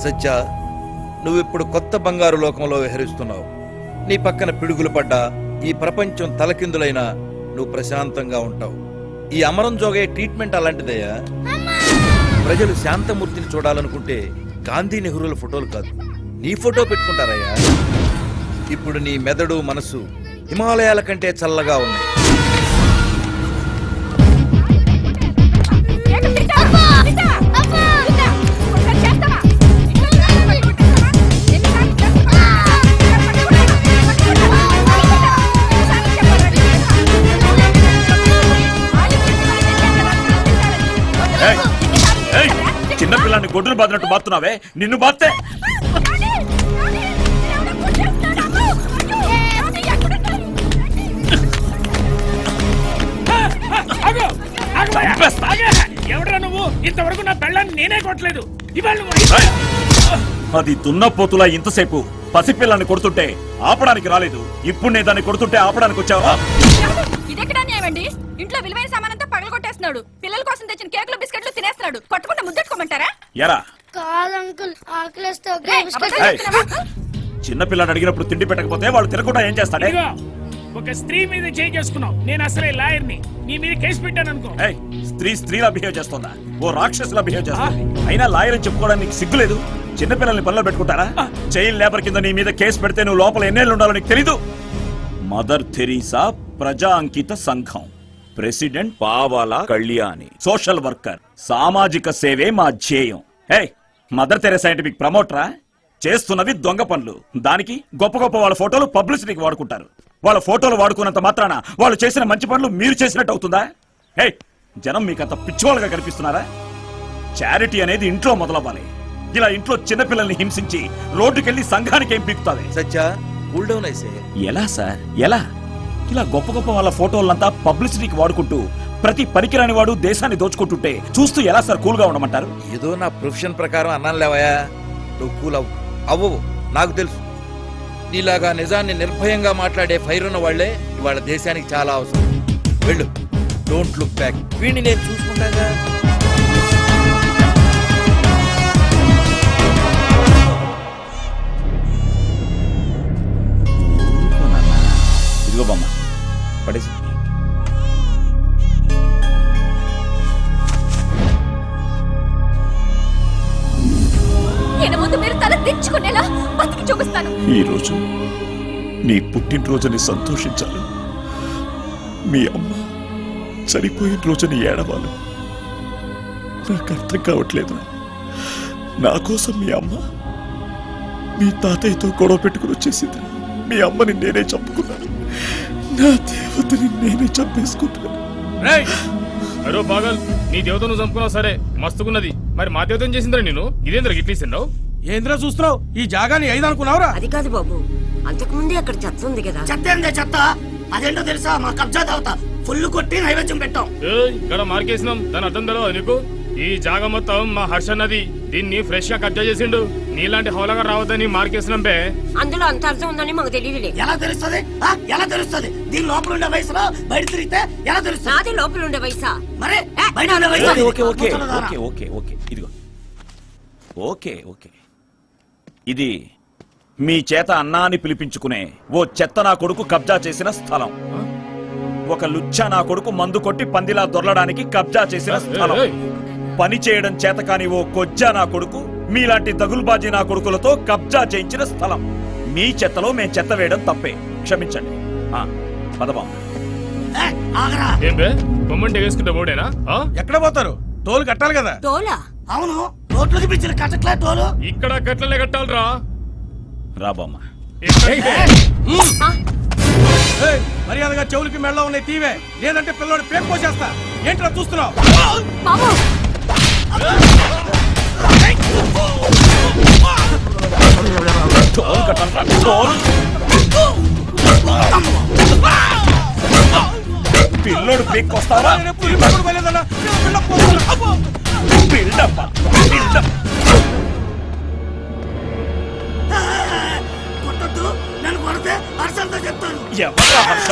సత్య, నువ్విప్పుడు కొత్త బంగారు లోకంలో విహరిస్తున్నావు. నీ పక్కన పిడుగులు పడ్డా, ఈ ప్రపంచం తలకిందులైనా నువ్వు ప్రశాంతంగా ఉంటావు. ఈ అమరం జోగే ట్రీట్మెంట్ అలాంటిదయ్యా. ప్రజలు శాంతమూర్తిని చూడాలనుకుంటే గాంధీ నెహ్రూల ఫోటోలు కాదు, నీ ఫోటో పెట్టుకుంటారయ్యా. ఇప్పుడు నీ మెదడు మనసు హిమాలయాల కంటే చల్లగా ఉన్నాయి. చిన్నపిల్లాన్ని గొడ్డును బాదినట్టు బాతున్నావే, నిన్ను బాస్తే ఎవడ్రా నువ్వు? ఇంతవరకు నా పెళ్ళాన్ని నేనే కొట్టలేదు. అది దున్నపోతులా ఇంతసేపు పసిపిల్లాన్ని కొడుతుంటే ఆపడానికి రాలేదు, ఇప్పుడు నేను దాన్ని కొడుతుంటే ఆపడానికి వచ్చావా? ఇదెక్కడ న్యాయమండి? ఇంట్లో విలువైన సామానంతా పగలగొట్టేస్తున్నాడు. పిల్లల కోసం తెచ్చిన కేకులు బిస్కెట్లు తినేస్తున్నాడు. కొట్టకుండా ముద్దెట్టుకోమంటారా? ఎరా కాదు అంకుల్, ఆకలిస్తే చిన్నపిల్లాడు అడిగినప్పుడు తిండి పెట్టకపోతే వాళ్ళు తినకుండా ఏం చేస్తాడే? ఒక స్త్రీ మీద చేయి చేసుకున్నావు. నేను అసలే లాయర్ని, నీ మీద కేసు పెట్టాను అనుకో. స్త్రీలా బిహేవ్ చేస్తుందా? ఓ రాక్షసులా బిహేవ్ చేస్తుంది. అయినా లాయర్ అని చెప్పుకోవడానికి నీకు సిగ్గులేదు? చిన్నపిల్లల్ని పనిలో పెట్టుకుంటారా? చైల్డ్ లేబర్ కింద నీ మీద కేసు పెడితే నువ్వు లోపల ఎన్నేళ్ళు ఉండాలో నీకు తెలీదు. మదర్ థెరీసా ప్రజా అంకిత సంఘం ప్రెసిడెంట్ పావాలా కళ్యాణి, సోషల్ వర్కర్, సామాజిక సేవే మా ధ్యేయం. మదర్ తెరీసా ఏంటి మీకు ప్రమోటరా? చేస్తున్నవి దొంగ పనులు. దానికి గొప్ప గొప్ప వాళ్ళ ఫోటోలు పబ్లిసిటీకి వాడుకుంటారు. వాళ్ళ ఫోటోలు వాడుకున్నంత మాత్రాన వాళ్ళు చేసిన మంచి పనులు మీరు చేసినట్టు అవుతుందా? జనం మీకంత పిచ్చివాళ్ళగా కనిపిస్తున్నారా? చారిటీ అనేది ఇంట్లో మొదలవ్వాలి. ఇలా ఇంట్లో చిన్నపిల్లల్ని హింసించి రోడ్డుకెళ్లి సంఘానికి ఏం పీకుతావే? సత్య, కూల్ డౌన్ అయితే. ఎలా సార్, ఎలా? ఇలా గొప్ప గొప్ప వాళ్ళ ఫోటోలంతా పబ్లిసిటీకి వాడుకుంటూ ప్రతి పనికిరాని వాడు దేశాన్ని దోచుకుంటుంటే చూస్తూ ఎలా సార్ కూల్ గా ఉండమంటారు? ఏదో నా ప్రొఫెషన్ ప్రకారం అన్నాను లేవయా. నువ్వు కూల్ అవ్వవు, నాకు తెలుసు. నీలాగా నిజాన్ని నిర్భయంగా మాట్లాడే ఫైర్ ఉన్న వాళ్లే ఇవాళ దేశానికి చాలా అవసరం. వెళ్ళు, డోంట్ లుక్ బ్యాక్. వీడిని నేను చూసుకుంటాగా. ఇదిగో బామ్మ, పడేసి. ఈ రోజు నీ పుట్టినరోజుని సంతోషించాలి. మీ అమ్మ చనిపోయిన రోజుని ఏడవాలి. నాకు అర్థం కావట్లేదు. నా కోసం మీ అమ్మ మీ తాతయ్యతో గొడవ పెట్టుకుని వచ్చేసింది. మీ అమ్మని నేనే చంపుకున్నాను. నా దేవతని నేనే చంపేసుకున్నాను. అరో పాగల్, నీ దేవతను చంపుకున్నావు సరే, మస్తుకున్నది. మరి మా దేవతను చేసిందిరా నేను? ఇదేంద్ర గిట్లీసిండావు? ఏంద్రా చూస్తున్నావు? ఈ జాగాని ఐదు అనుకున్నావురా? అది కాదు బాబు, అంతకు ముందే అక్కడ చెత్త ఉంది కదా. చెత్త ఏందే చెత్త? అదేంటో తెలుసా? మా కబ్జా దేవత ఫుల్ కొట్టి నైవేద్యం పెట్టాం. ఇక్కడ మార్కేసినాం, దాని అర్థం తెలియదు నీకు? ఈ జాగా మొత్తం మా హర్ష నది, దీన్ని ఫ్రెష్ గా కబ్జా చేసిండు. నీలాంటి హోలగా రావద్దని మార్కేసినాం బే. అందులో అంత అర్థం ఉందని మాకు తెలియదులే. ఎలా తెలుస్తుంది? ఎలా తెలుస్తుంది? దీని లోపల ఉండే వయసులో బయట తిరిగితే ఎలా తెలుస్తుంది? నాది లోపల ఉండే వయసా? మరి బయట ఉండే వయసు. ఇదిగో ఓకే. ఇది మీ చేత అన్నా అని పిలిపించుకునే ఓ చెత్త నా కొడుకు కబ్జా చేసిన స్థలం. ఒక లుచ్చా నా కొడుకు మందు కొట్టి పందిలా దొరలడానికి కబ్జా చేసిన స్థలం. పని చేయడం చేత కాని ఓ కొజ్జా నా కొడుకు మీలాంటి దగులుబాజీ నా కొడుకులతో కబ్జా చేయించిన స్థలం. మీ చెత్తలో మేం చెత్త వేయడం తప్పే, క్షమించండి. పదబా ఎక్కడ పోతారు? టోల్ కట్టాలి కదా. టోలా? అవును, రోడ్లకి పిచ్చిన కట్టట్లే టోలు. ఇక్కడ కట్టలే కట్టాలరా. రాబమ్మ, మర్యాదగా చెవులకి మెళ్ళ ఉన్నాయి తీవే, లేదంటే పిల్లడు పేరు పోసేస్తా. ఏంట్రా చూస్తున్నావు? పిల్లోడు పీక్కొస్తావా? కొట్టద్దు, నన్ను కొడితే హర్షంతో చెప్తాను. ఎవరా హర్ష?